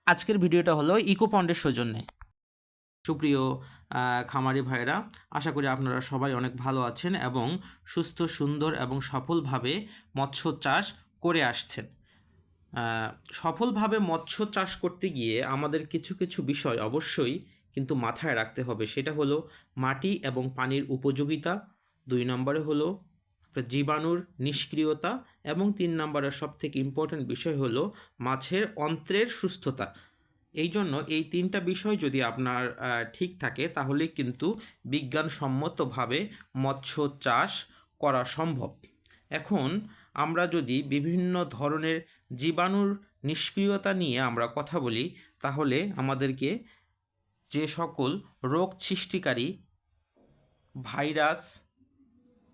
আজকের ভিডিওটা হলো ইকোপন্ডের সৌজন্যে। সুপ্রিয় খামারি ভাইরা, আশা করি আপনারা সবাই অনেক ভালো আছেন এবং সুস্থ, সুন্দর এবং সফলভাবে মৎস্য চাষ করে আসছেন। সফলভাবে মৎস্য চাষ করতে গিয়ে আমাদের কিছু কিছু বিষয় অবশ্যই কিন্তু মাথায় রাখতে হবে। সেটা হলো মাটি এবং পানির উপযোগিতা, 2 নম্বরে হলো জীবাণুর নিষ্ক্রিয়তা এবং 3 নম্বরের সবথেকে ইম্পর্ট্যান্ট বিষয় হলো মাছের অন্ত্রের সুস্থতা। এই জন্য এই 3টা বিষয় যদি আপনার ঠিক থাকে তাহলে কিন্তু বিজ্ঞানসম্মতভাবে মৎস্য চাষ করা সম্ভব। এখন আমরা যদি বিভিন্ন ধরনের জীবাণুর নিষ্ক্রিয়তা নিয়ে আমরা কথা বলি, তাহলে আমাদেরকে যে সকল রোগ সৃষ্টিকারী ভাইরাস,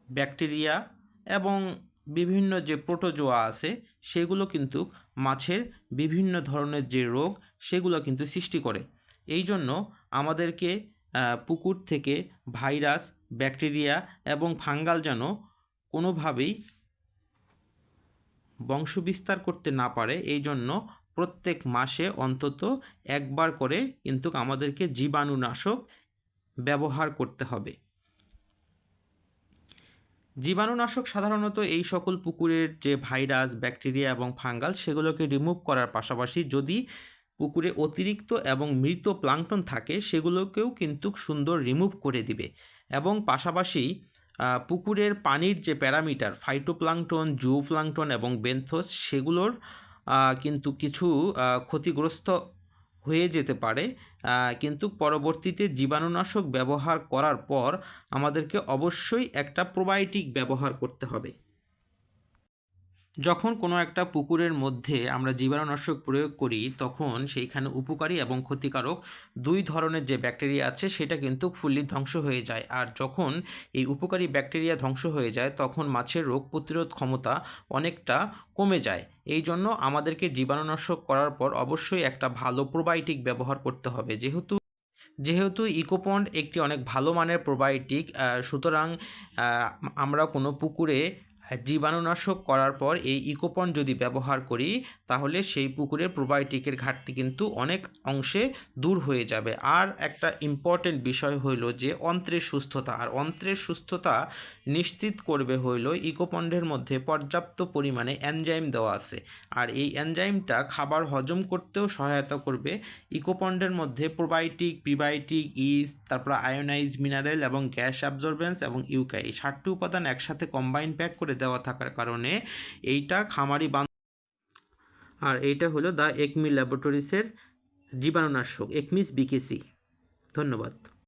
ব্যাকটেরিয়া এবং বিভিন্ন যে প্রোটোজোয়া আছে সেগুলো কিন্তু মাছের বিভিন্ন ধরনের যে রোগ সেগুলো কিন্তু সৃষ্টি করে। এই জন্য আমাদেরকে পুকুর থেকে ভাইরাস, ব্যাকটেরিয়া এবং ফাঙ্গাল যেন কোনোভাবেই বংশবিস্তার করতে না পারে, এই জন্য প্রত্যেক মাসে অন্তত একবার করে কিন্তু আমাদেরকে জীবাণুনাশক ব্যবহার করতে হবে। জীবাণুনাশক সাধারণত এই সকল পুকুরের যে ভাইরাস, ব্যাকটেরিয়া এবং ফাঙ্গাল সেগুলোকে রিমুভ করার পাশাপাশি যদি পুকুরে অতিরিক্ত এবং মৃত প্লাঙ্কটন থাকে সেগুলোকেও কিন্তু সুন্দর রিমুভ করে দিবে। এবং পাশাপাশি পুকুরের পানির যে প্যারামিটার ফাইটোপ্লাঙ্কটন, জুওপ্লাঙ্কটন এবং বেন্থোস সেগুলোর কিন্তু কিছু ক্ষতিগ্রস্ত হয়ে যেতে পারে, কিন্তু পরবর্তীতে জীবাণুনাশক ব্যবহার করার পর আমাদেরকে অবশ্যই একটা প্রোবায়োটিক ব্যবহার করতে হবে। যখন কোনো একটা পুকুরের মধ্যে আমরা জীবাণুনাশক প্রয়োগ করি তখন সেইখানে উপকারী এবং ক্ষতিকারক 2 ধরনের যে ব্যাকটেরিয়া আছে সেটা কিন্তু ফুললি ধ্বংস হয়ে যায়। আর যখন এই উপকারী ব্যাকটেরিয়া ধ্বংস হয়ে যায় তখন মাছের রোগ প্রতিরোধ ক্ষমতা অনেকটা কমে যায়। এই জন্য আমাদেরকে জীবাণুনাশক করার পর অবশ্যই একটা ভালো প্রোবায়োটিক ব্যবহার করতে হবে। যেহেতু ইকোপন্ড একটি অনেক ভালো মানের প্রোবায়োটিক, সুতরাং আমরা কোনো পুকুরে জীবাণুনাশক করার পর এই ইকোপন্ড যদি ব্যবহার করি তাহলে সেই পুকুরের প্রোবায়োটিকের ঘাটতি কিন্তু অনেক অংশে দূর হয়ে যাবে। আর একটা ইম্পর্টেন্ট বিষয় হইল যে অন্ত্রের সুস্থতা, আর অন্ত্রের সুস্থতা নিশ্চিত করবে হইল ইকোপন্ডের মধ্যে পর্যাপ্ত পরিমাণে এনজাইম দেওয়া আছে, আর এই এনজাইমটা খাবার হজম করতেও সহায়তা করবে। ইকোপন্ডের মধ্যে প্রোবায়োটিক, প্রিবায়োটিক, ইস্ট, তারপর আয়োনাইজ মিনারেল এবং গ্যাস অ্যাবজর্বেন্স এবং ইউকা, এই 7টি উপাদান একসাথে কম্বাইন প্যাক করে দেওয়া থাকার কারণে এইটা খামারি আর এইটা হলো দ্য একমি ল্যাবরেটরিসের জীবাণুনাশক একমিস বিকেসি। ধন্যবাদ।